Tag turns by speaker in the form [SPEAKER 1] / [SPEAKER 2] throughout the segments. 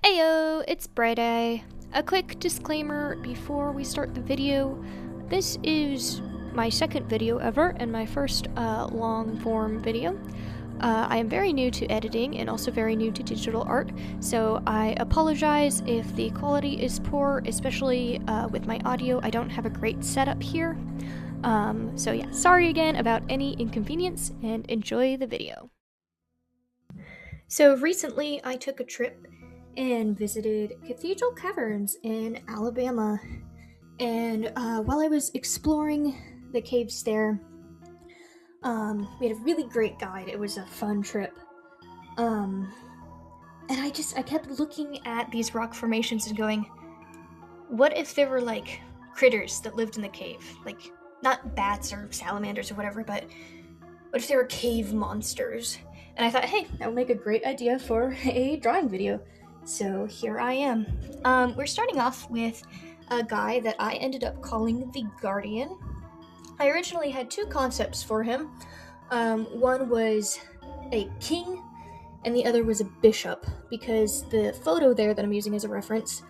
[SPEAKER 1] Heyo, it's Friday. A quick disclaimer before we start the video. This is my second video ever and my first long-form video. I am very new to editing and also very new to digital art, so I apologize if the quality is poor, especially with my audio. I don't have a great setup here. So yeah, sorry again about any inconvenience and enjoy the video. So recently I took a trip and visited Cathedral Caverns in Alabama, and while I was exploring the caves there, we had a really great guide. It was a fun trip, and I kept looking at these rock formations and going, what if there were like critters that lived in the cave, like not bats or salamanders or whatever, but what if there were cave monsters? And I thought, hey, that would make a great idea for a drawing video. So here I am. We're starting off with a guy that I ended up calling the Guardian. I originally had two concepts for him. One was a king, and the other was a bishop, because the photo there that I'm using as a reference,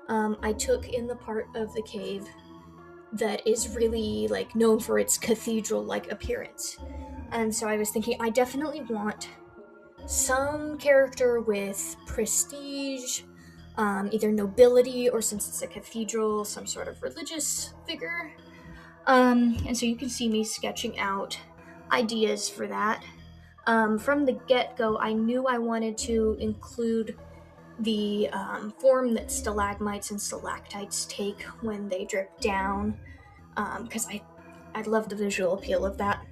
[SPEAKER 1] I took in the part of the cave that is really like known for its cathedral-like appearance. And so I was thinking, I definitely want some character with prestige, either nobility or, since it's a cathedral, some sort of religious figure. And so you can see me sketching out ideas for that. From the get-go, I knew I wanted to include the form that stalagmites and stalactites take when they drip down, because I love the visual appeal of that.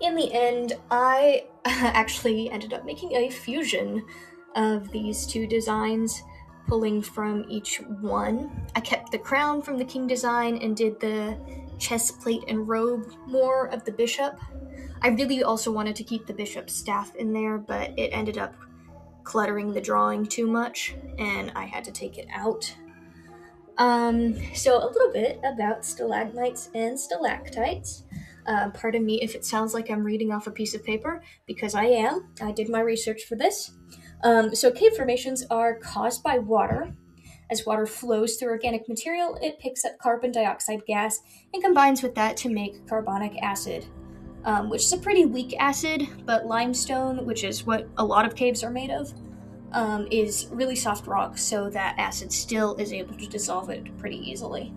[SPEAKER 1] In the end, I actually ended up making a fusion of these two designs, pulling from each one. I kept the crown from the king design and did the chest plate and robe more of the bishop. I really also wanted to keep the bishop's staff in there, but it ended up cluttering the drawing too much, and I had to take it out. So a little bit about stalagmites and stalactites. Pardon me if it sounds like I'm reading off a piece of paper, because I am. I did my research for this. So cave formations are caused by water. As water flows through organic material, it picks up carbon dioxide gas and combines with that to make carbonic acid, which is a pretty weak acid, but limestone, which is what a lot of caves are made of, is really soft rock, so that acid still is able to dissolve it pretty easily.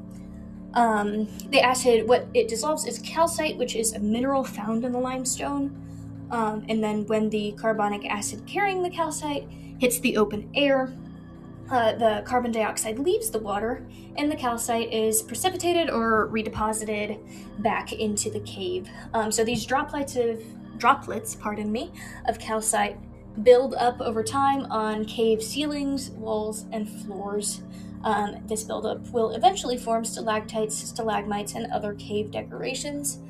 [SPEAKER 1] The acid, what it dissolves is calcite, which is a mineral found in the limestone, and then when the carbonic acid carrying the calcite hits the open air, the carbon dioxide leaves the water, and the calcite is precipitated or redeposited back into the cave. So these droplets of calcite build up over time on cave ceilings, walls, and floors. This buildup will eventually form stalactites, stalagmites, and other cave decorations.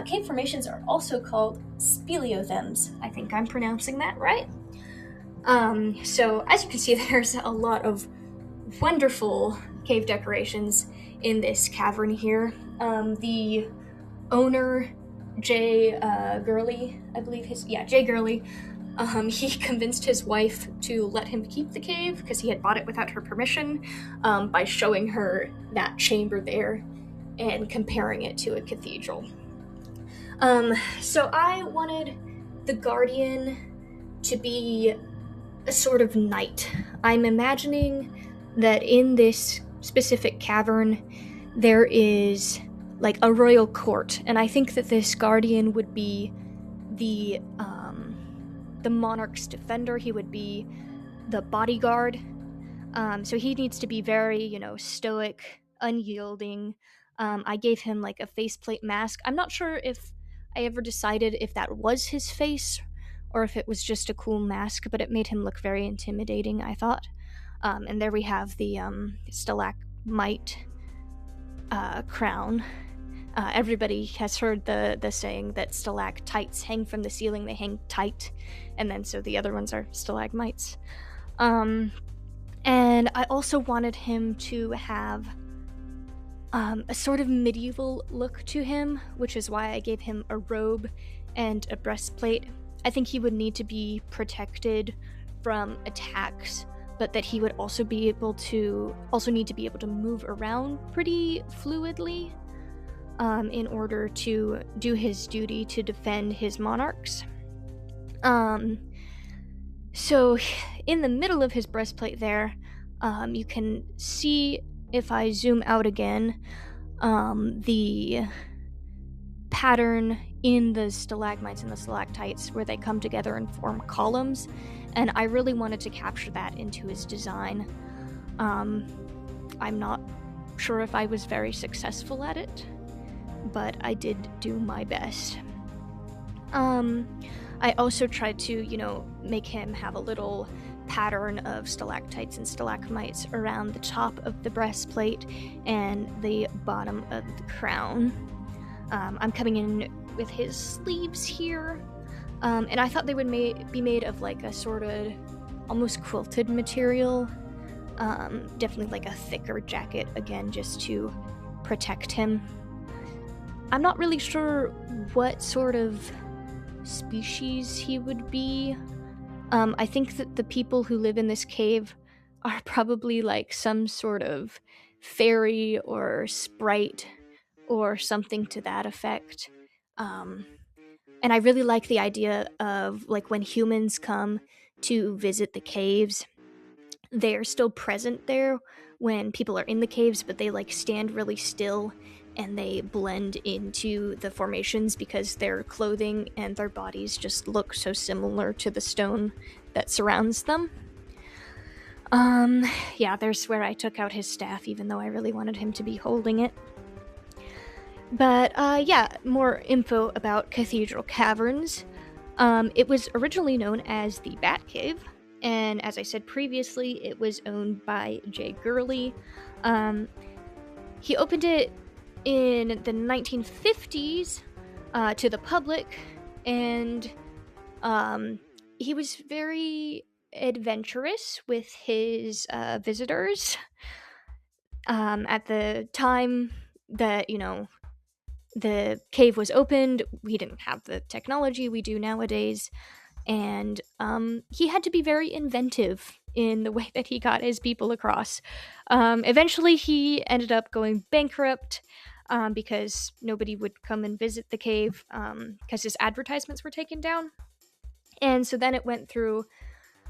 [SPEAKER 1] Cave formations are also called speleothems. I think I'm pronouncing that right. So as you can see, there's a lot of wonderful cave decorations in this cavern here. The owner, Jay Gurley, I believe Jay Gurley, he convinced his wife to let him keep the cave because he had bought it without her permission, by showing her that chamber there and comparing it to a cathedral. So I wanted the Guardian to be a sort of knight. I'm imagining that in this specific cavern there is like a royal court, and I think that this Guardian would be the monarch's defender. He would be the bodyguard. So he needs to be very, stoic, unyielding. I gave him like a faceplate mask. I'm not sure if I ever decided if that was his face or if it was just a cool mask, but it made him look very intimidating, I thought. And there we have the stalagmite crown. Everybody has heard the saying that stalactites hang from the ceiling, they hang tight, and then so the other ones are stalagmites. And I also wanted him to have a sort of medieval look to him, which is why I gave him a robe and a breastplate. I think he would need to be protected from attacks, but that he would also need to be able to move around pretty fluidly in order to do his duty to defend his monarchs. So in the middle of his breastplate there, you can see, if I zoom out again, the pattern in the stalagmites and the stalactites where they come together and form columns, and I really wanted to capture that into his design. I'm not sure if I was very successful at it, but I did do my best. I also tried to, make him have a little pattern of stalactites and stalagmites around the top of the breastplate and the bottom of the crown. I'm coming in with his sleeves here, and I thought they would be made of like a sort of almost quilted material, definitely like a thicker jacket, again, just to protect him. I'm not really sure what sort of species he would be. I think that the people who live in this cave are probably like some sort of fairy or sprite or something to that effect. And I really like the idea of like when humans come to visit the caves, they're still present there when people are in the caves, but they like stand really still and they blend into the formations because their clothing and their bodies just look so similar to the stone that surrounds them. Yeah, there's where I took out his staff, even though I really wanted him to be holding it. But, yeah, more info about Cathedral Caverns. It was originally known as the Bat Cave, and as I said previously, it was owned by Jay Gurley. He opened it in the 1950s to the public, and he was very adventurous with his visitors. At the time that, the cave was opened, we didn't have the technology we do nowadays, and he had to be very inventive in the way that he got his people across. Eventually, he ended up going bankrupt because nobody would come and visit the cave because his advertisements were taken down. And so then it went through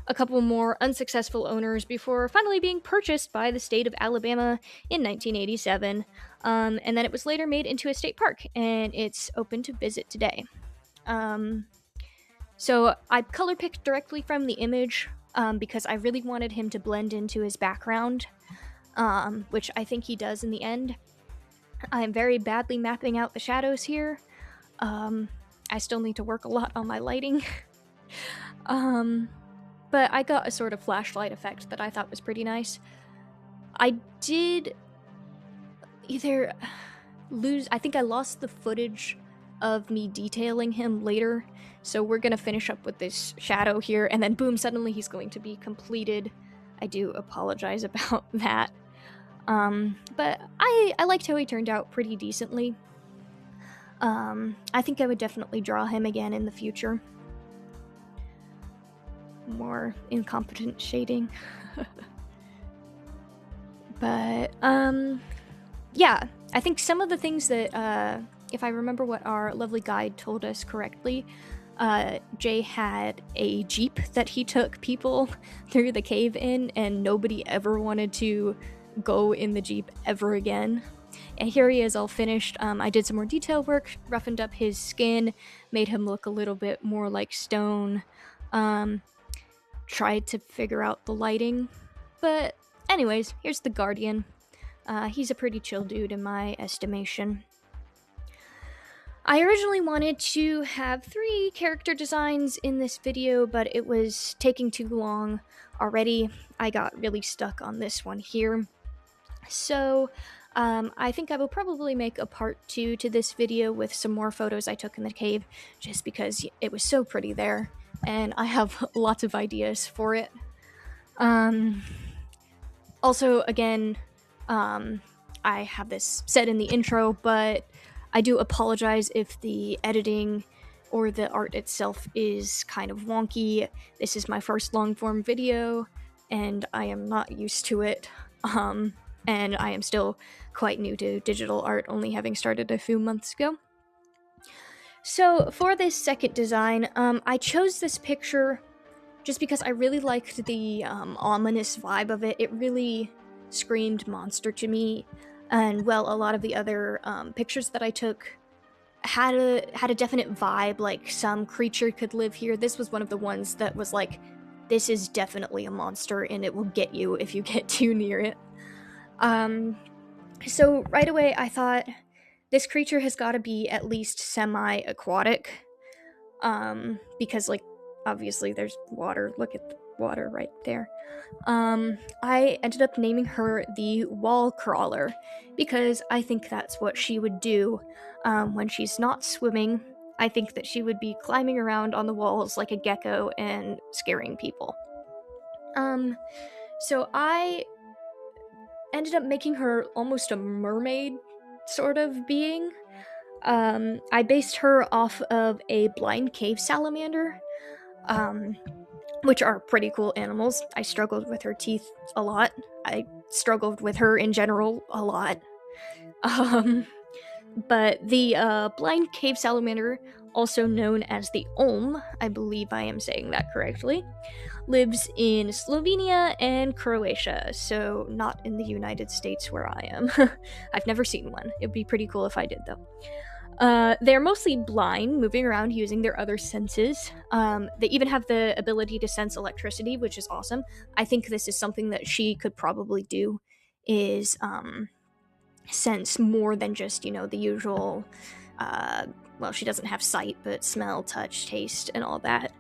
[SPEAKER 1] a couple more unsuccessful owners before finally being purchased by the state of Alabama in 1987. And then it was later made into a state park, and it's open to visit today. So I color picked directly from the image because I really wanted him to blend into his background, which I think he does in the end. I'm very badly mapping out the shadows here. I still need to work a lot on my lighting. But I got a sort of flashlight effect that I thought was pretty nice. I did either I think I lost the footage of me detailing him later, so we're gonna finish up with this shadow here, and then boom, suddenly he's going to be completed. I do apologize about that. But I liked how he turned out pretty decently. I think I would definitely draw him again in the future. More incompetent shading. But, yeah, I think some of the things that, if I remember what our lovely guide told us correctly, Jay had a Jeep that he took people through the cave in, and nobody ever wanted to go in the Jeep ever again. And here he is all finished. I did some more detail work, roughened up his skin, made him look a little bit more like stone. Tried to figure out the lighting. But anyways, here's the Guardian. He's a pretty chill dude in my estimation. I originally wanted to have 3 character designs in this video, but it was taking too long already. I got really stuck on this one here. So, I think I will probably make a part 2 to this video with some more photos I took in the cave, just because it was so pretty there, and I have lots of ideas for it. Also, again, I have this said in the intro, but I do apologize if the editing or the art itself is kind of wonky. This is my first long-form video, and I am not used to it. And I am still quite new to digital art, only having started a few months ago. So for this second design, I chose this picture just because I really liked the ominous vibe of it. It really screamed monster to me, and well, a lot of the other pictures that I took had a definite vibe, like some creature could live here. This was one of the ones that was like, this is definitely a monster and it will get you if you get too near it. So right away I thought this creature has got to be at least semi-aquatic, because like obviously there's water. Look at the water right there. I ended up naming her the wall crawler because I think that's what she would do when she's not swimming. I think that she would be climbing around on the walls like a gecko and scaring people. So I ended up making her almost a mermaid sort of being. I based her off of a blind cave salamander, which are pretty cool animals. I struggled with her teeth a lot. I struggled with her in general a lot. But the blind cave salamander, also known as the Olm, I believe I am saying that correctly, lives in Slovenia and Croatia, so not in the United States where I am. I've never seen one. It'd be pretty cool if I did, though. They're mostly blind, moving around using their other senses. They even have the ability to sense electricity, which is awesome. I think this is something that she could probably do, is sense more than just, the usual, well, she doesn't have sight, but smell, touch, taste, and all that.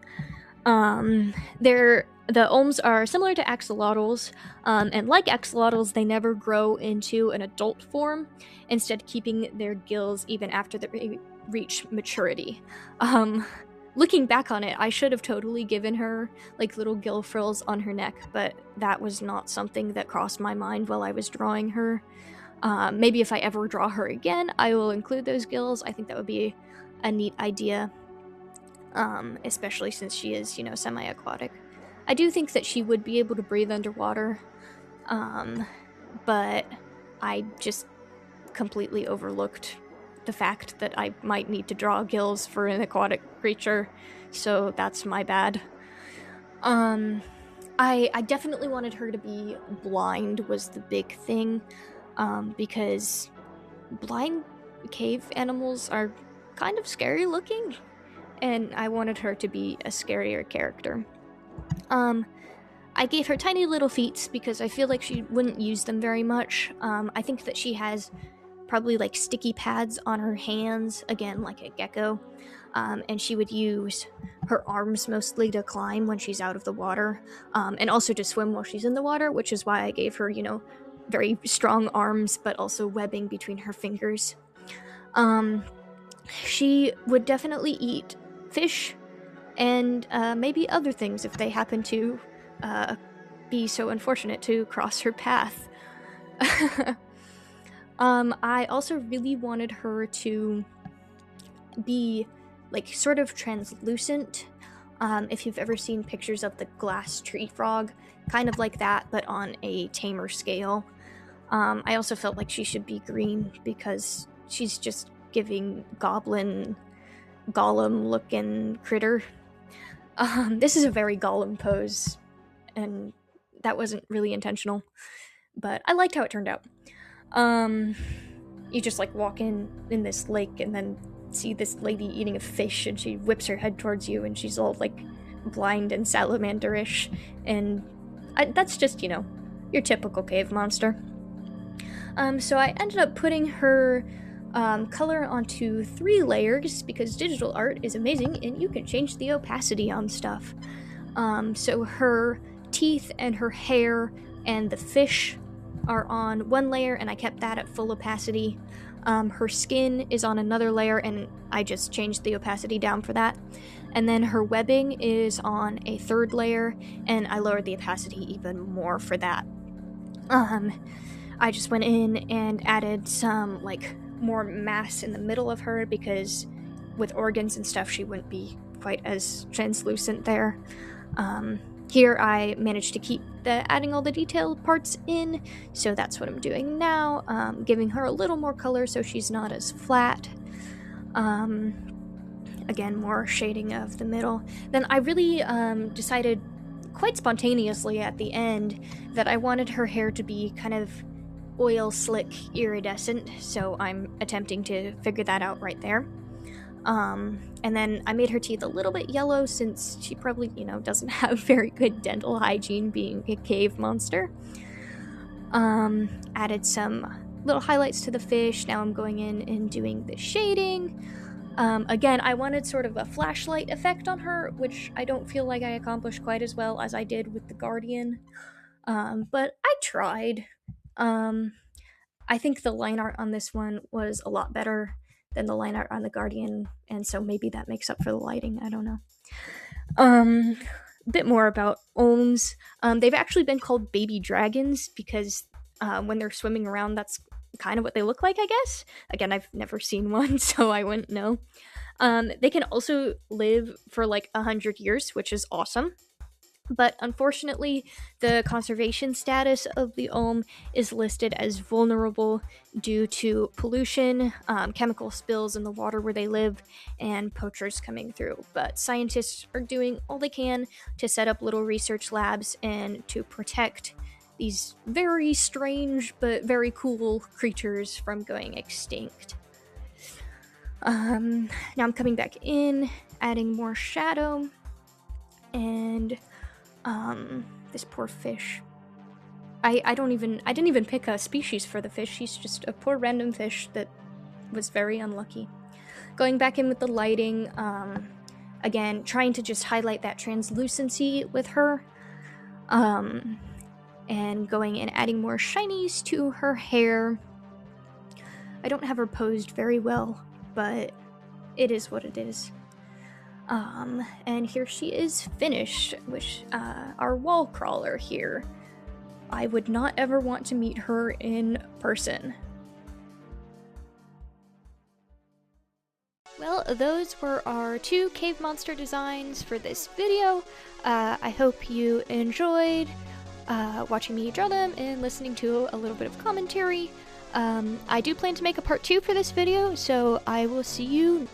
[SPEAKER 1] The Olms are similar to axolotls, and like axolotls, they never grow into an adult form, instead keeping their gills even after they reach maturity. Looking back on it, I should have totally given her like little gill frills on her neck, but that was not something that crossed my mind while I was drawing her. Maybe if I ever draw her again, I will include those gills. I think that would be a neat idea. Especially since she is, semi-aquatic. I do think that she would be able to breathe underwater, but I just completely overlooked the fact that I might need to draw gills for an aquatic creature, so that's my bad. I definitely wanted her to be blind was the big thing, because blind cave animals are kind of scary looking, and I wanted her to be a scarier character. I gave her tiny little feet because I feel like she wouldn't use them very much. I think that she has probably like sticky pads on her hands, again, like a gecko, and she would use her arms mostly to climb when she's out of the water, and also to swim while she's in the water, which is why I gave her, very strong arms, but also webbing between her fingers. She would definitely eat fish and maybe other things if they happen to be so unfortunate to cross her path. I also really wanted her to be like sort of translucent. If you've ever seen pictures of the glass tree frog, kind of like that, but on a tamer scale. I also felt like she should be green because she's just giving goblin Gollum looking critter. This is a very Gollum pose, and that wasn't really intentional, but I liked how it turned out. You just like walk in this lake and then see this lady eating a fish, and she whips her head towards you, and she's all like blind and salamanderish, and that's just, your typical cave monster. So I ended up putting her color onto 3 layers because digital art is amazing and you can change the opacity on stuff. So her teeth and her hair and the fish are on 1 layer, and I kept that at full opacity. Her skin is on another layer, and I just changed the opacity down for that. And then her webbing is on a 3rd layer, and I lowered the opacity even more for that. I just went in and added some like more mass in the middle of her because with organs and stuff she wouldn't be quite as translucent there. Here I managed to keep adding all the detail parts in, so that's what I'm doing now, giving her a little more color so she's not as flat. Again, more shading of the middle. Then I really decided quite spontaneously at the end that I wanted her hair to be kind of oil slick iridescent, so I'm attempting to figure that out right there. And then I made her teeth a little bit yellow since she probably, doesn't have very good dental hygiene being a cave monster. Added some little highlights to the fish. Now I'm going in and doing the shading. Again, I wanted sort of a flashlight effect on her, which I don't feel like I accomplished quite as well as I did with the Guardian. But I tried. I think the line art on this one was a lot better than the line art on the Guardian, and so maybe that makes up for the lighting, I don't know. A bit more about Ohms. They've actually been called baby dragons because when they're swimming around, that's kind of what they look like, I guess. Again, I've never seen one, so I wouldn't know. They can also live for like 100 years, which is awesome. But unfortunately, the conservation status of the Ohm is listed as vulnerable due to pollution, chemical spills in the water where they live, and poachers coming through. But scientists are doing all they can to set up little research labs and to protect these very strange but very cool creatures from going extinct. Now I'm coming back in, adding more shadow, and this poor fish. I didn't even pick a species for the fish. She's just a poor random fish that was very unlucky. Going back in with the lighting, again, trying to just highlight that translucency with her, and going and adding more shinies to her hair. I don't have her posed very well, but it is what it is. And here she is finished, which, our wall crawler here. I would not ever want to meet her in person. Well, those were our 2 cave monster designs for this video. I hope you enjoyed watching me draw them and listening to a little bit of commentary. I do plan to make a part 2 for this video, so I will see you